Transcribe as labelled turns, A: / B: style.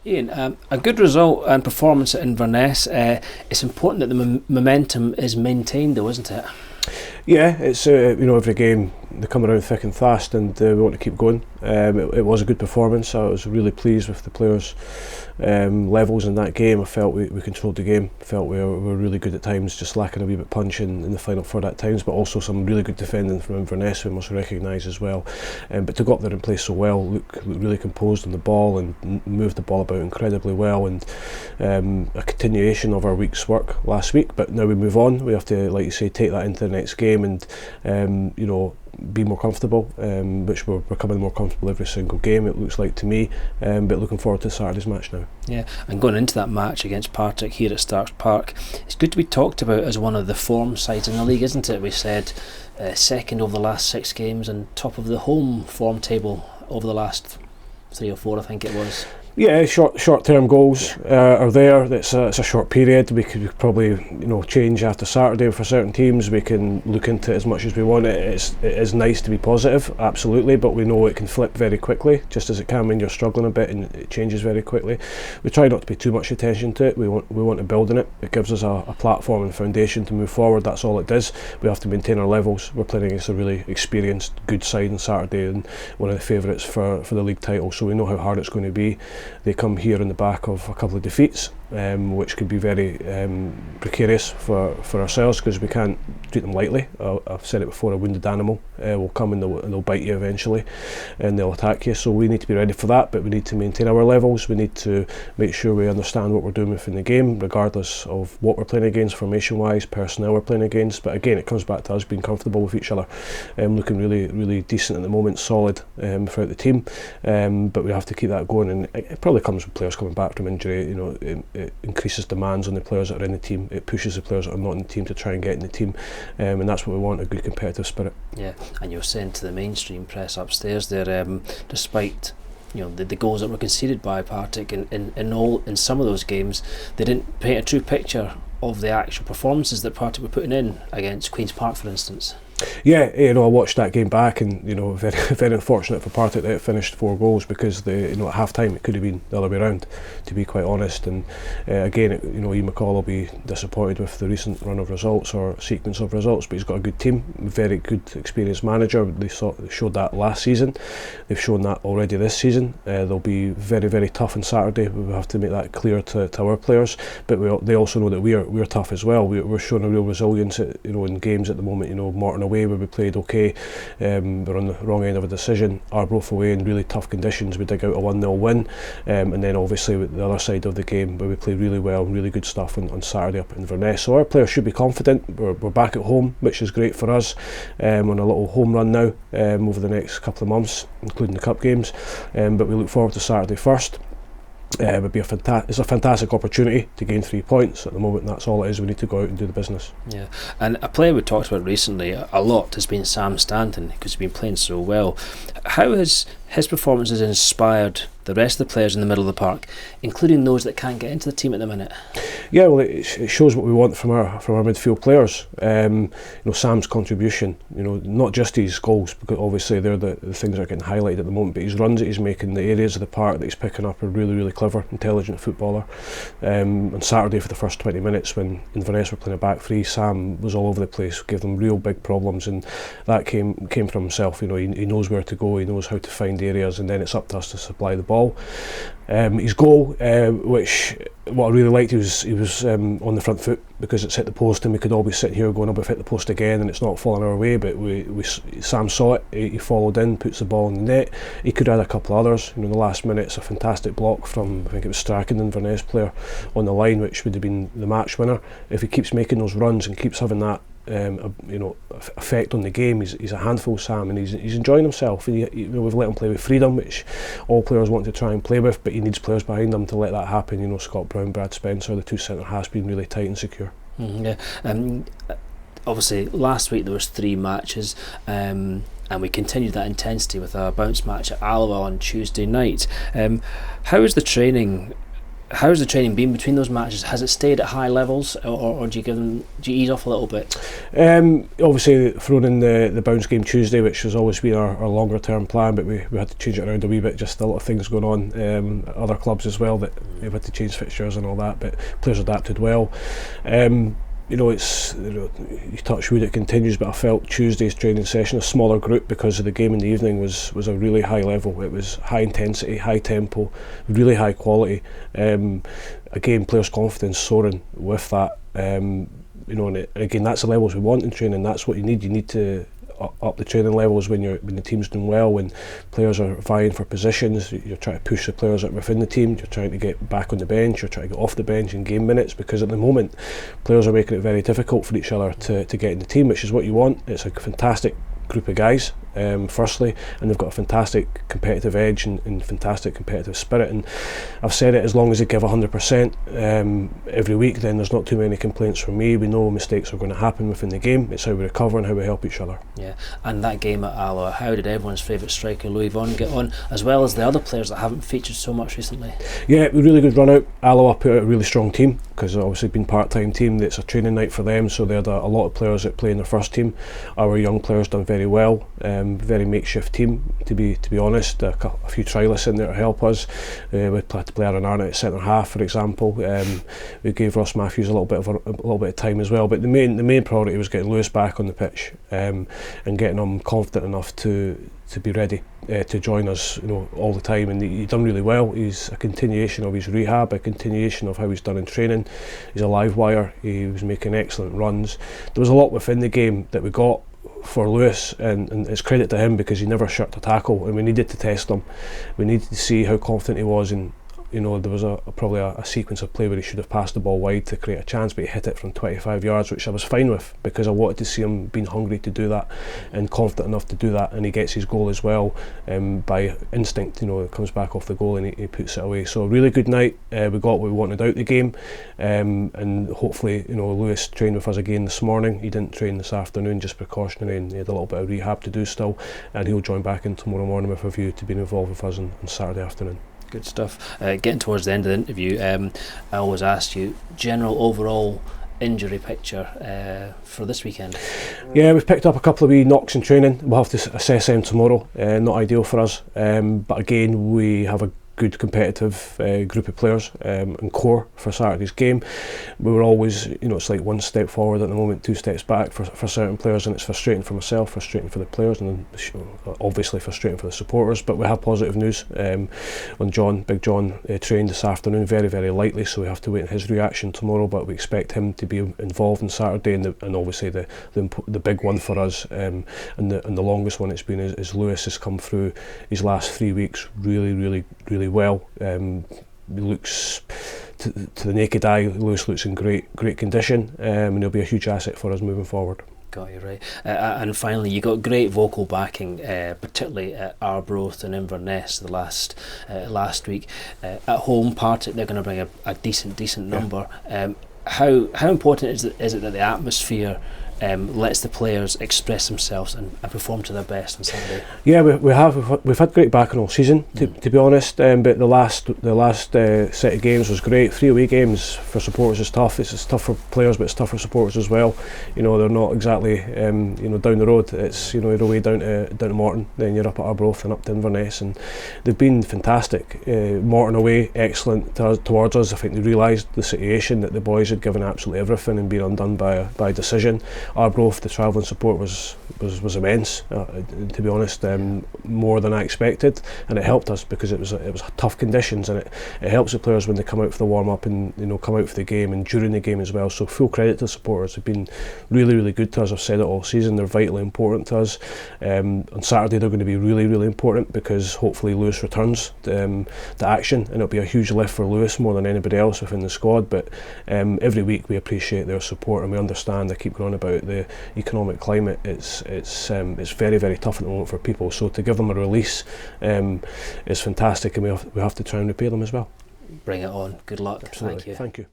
A: Ian, a good result and performance at Inverness. It's important that the momentum is maintained, though, isn't it?
B: Yeah, it's every game they come around thick and fast, and we want to keep going. It was a good performance. I was really pleased with the players' levels in that game. I felt we controlled the game. I felt we were really good at times, just lacking a wee bit punch in the final third at times, but also some really good defending from Inverness we must recognise as well. But to go up there and play so well, look really composed on the ball and move the ball about incredibly well, and a continuation of our week's work last week. But now we move on. We have to, like you say, take that into the next game and be more comfortable, which we're becoming more comfortable every single game, it looks like to me, but looking forward to Saturday's match now.
A: Yeah, and going into that match against Partick here at Starks Park, it's good to be talked about as one of the form sides in the league, isn't it? We said second over the last 6 games and top of the home form table over the last 3 or 4, I think it was.
B: Yeah, short-term goals are there. It's a short period. We could probably change after Saturday for certain teams. We can look into it as much as we want. It is nice to be positive, absolutely, but we know it can flip very quickly, just as it can when you're struggling a bit, and it changes very quickly. We try not to pay too much attention to it. We want to build on it. It gives us a platform and foundation to move forward. That's all it does. We have to maintain our levels. We're playing against a really experienced, good side on Saturday, and one of the favourites for the league title. So we know how hard it's going to be. They come here on the back of a couple of defeats, which could be very precarious for ourselves, because we can't treat them lightly. I've said it before, a wounded animal will come and they'll bite you eventually, and they'll attack you. So we need to be ready for that, but we need to maintain our levels. We need to make sure we understand what we're doing within the game, regardless of what we're playing against, formation-wise, personnel we're playing against. But again, it comes back to us being comfortable with each other, looking really, really decent at the moment, solid throughout the team. But we have to keep that going, and it probably comes with players coming back from injury. It increases demands on the players that are in the team. It pushes the players that are not in the team to try and get in the team, and that's what we want, a good competitive spirit. Yeah,
A: and you were saying to the mainstream press upstairs there, despite the goals that were conceded by Partick in some of those games, they didn't paint a true picture of the actual performances that Partick were putting in against Queen's Park, for instance.
B: Yeah, I watched that game back, and very, very unfortunate for Partick that it finished 4 goals, because at half time it could have been the other way around, to be quite honest. And again, Ian McCall will be disappointed with the recent run of results or sequence of results, but he's got a good team, very good experienced manager. They showed that last season. They've shown that already this season. They'll be very, very tough on Saturday. We have to make that clear to our players, but they also know that we're tough as well. We're showing a real resilience in games at the moment. Morton away, where we played okay, we're on the wrong end of a decision. Arbroath away in really tough conditions, we dig out a 1-0 win, and then obviously with the other side of the game where we played really well, really good stuff on Saturday up in Inverness. So our players should be confident. We're back at home, which is great for us, on a little home run now over the next couple of months, including the cup games, but we look forward to Saturday first. It would be it's a fantastic opportunity to gain 3 points. At the moment, that's all it is. We need to go out and do the business.
A: Yeah, and a player we talked about recently a lot has been Sam Stanton, because he's been playing so well. How has his performances inspired the rest of the players in the middle of the park, including those that can't get into the team at the minute?
B: Yeah, well, it shows what we want from our midfield players. Sam's contribution, not just his goals, because obviously they're the things that are getting highlighted at the moment, but his runs that he's making, the areas of the park that he's picking up, are really, really clever, intelligent footballer. On Saturday, for the first 20 minutes, when Inverness were playing a back three, Sam was all over the place, gave them real big problems, and that came from himself. He knows where to go, he knows how to find areas, and then it's up to us to supply the ball. His goal, which what I really liked, he was on the front foot, because it's hit the post, and we could all be sitting here going, hit the post again, and it's not falling our way. But Sam saw it, he followed in, puts the ball in the net. He could add a couple of others. In the last minute, it's a fantastic block from, I think it was Strachan, the Inverness player, on the line, which would have been the match winner. If he keeps making those runs and keeps having that effect on the game, he's a handful, Sam, and he's enjoying himself. We've let him play with freedom, which all players want to try and play with, but he needs players behind him to let that happen. Scott Brown, Brad Spencer, the two centre halves, been really tight and secure.
A: Obviously last week there was 3 matches, and we continued that intensity with our bounce match at Alloa on Tuesday night. How is the training how's the training been between those matches? Has it stayed at high levels, or do you ease off a little bit?
B: Obviously throwing in the bounce game Tuesday, which has always been our longer term plan, but we had to change it around a wee bit, just a lot of things going on at other clubs as well that we've had to change fixtures and all that, but players adapted well. It's, you touch wood, it continues, but I felt Tuesday's training session, a smaller group because of the game in the evening, was a really high level. It was high intensity, high tempo, really high quality. Again, players' confidence soaring with that. And again, that's the levels we want in training. That's what you need. You need to up the training levels when the team's doing well, when players are vying for positions. You're trying to push the players up within the team, you're trying to get back on the bench, you're trying to get off the bench and gain minutes, because at the moment players are making it very difficult for each other to get in the team, which is what you want. It's a fantastic group of guys, firstly, and they've got a fantastic competitive edge and fantastic competitive spirit, and I've said it, as long as they give 100% every week, then there's not too many complaints from me. We know mistakes are going to happen within the game. It's how we recover and how we help each other. Yeah,
A: and that game at Alloa, how did everyone's favourite striker Louis Vaughan get on, as well as the other players that haven't featured so much recently?
B: Yeah, really good run out. Alloa put out a really strong team, because they've obviously been part-time team. It's a training night for them, so they had a lot of players that play in their first team. Our young players done very well. Very makeshift team, to be honest. A few trialists in there to help us. We had to play Aaron Arnott at centre half, for example. We gave Ross Matthews a little bit of time as well. But the main priority was getting Lewis back on the pitch, and getting him confident enough to be ready to join us, all the time. And he's done really well. He's a continuation of his rehab, a continuation of how he's done in training. He's a live wire. He was making excellent runs. There was a lot within the game that we got for Lewis, and it's credit to him, because he never shirked a tackle, and we needed to test him. We needed to see how confident he was, and there was probably a sequence of play where he should have passed the ball wide to create a chance, but he hit it from 25 yards, which I was fine with, because I wanted to see him being hungry to do that and confident enough to do that, and he gets his goal as well by instinct. It comes back off the goal and he puts it away. So a really good night. We got what we wanted out the game, and hopefully Lewis trained with us again this morning. He didn't train this afternoon, just precautionary, and he had a little bit of rehab to do still, and he'll join back in tomorrow morning with a view to being involved with us on Saturday afternoon.
A: Good stuff. Getting towards the end of the interview, I always asked you general overall injury picture for this weekend.
B: Yeah, we've picked up a couple of wee knocks in training. We'll have to assess them tomorrow. Not ideal for us, but again, we have a good competitive group of players and core for Saturday's game. We were always, it's like one step forward at the moment, two steps back for certain players, and it's frustrating for myself, frustrating for the players, and obviously frustrating for the supporters. But we have positive news on Big John trained this afternoon very, very lightly, so we have to wait on his reaction tomorrow, but we expect him to be involved on Saturday, and obviously the big one for us, and the longest one it's been, is Lewis has come through his last 3 weeks really well. He looks, to the naked eye, Lewis looks in great condition, and he'll be a huge asset for us moving forward.
A: Got you right. And finally, you got great vocal backing, particularly at Arbroath and Inverness the last week. At home, Partick, they're going to bring a decent number. How important is it that the atmosphere lets the players express themselves and perform to their best on Saturday? Yeah,
B: we've had great backing all season, to be honest. But the last set of games was great. 3 away games for supporters is tough. It's tough for players, but it's tough for supporters as well. They're not exactly down the road. It's you're away down to Morton, then you're up at Arbroath and up to Inverness, and they've been fantastic. Morton away, excellent towards us. I think they realised the situation, that the boys had given absolutely everything and been undone by decision. Arbroath, the travelling support was immense, to be honest, more than I expected, and it helped us because it was tough conditions, and it helps the players when they come out for the warm up and come out for the game and during the game as well. So full credit to the supporters. They've been really good to us. I've said it all season, they're vitally important to us. On Saturday they're going to be really important, because hopefully Lewis returns to action, and it'll be a huge lift for Lewis more than anybody else within the squad. But every week we appreciate their support, and we understand, I keep going about the economic climate, it's very tough at the moment for people, so to give them a release is fantastic, and we have to try and repay them as well.
A: Bring it on. Good luck.
B: Absolutely. Thank you.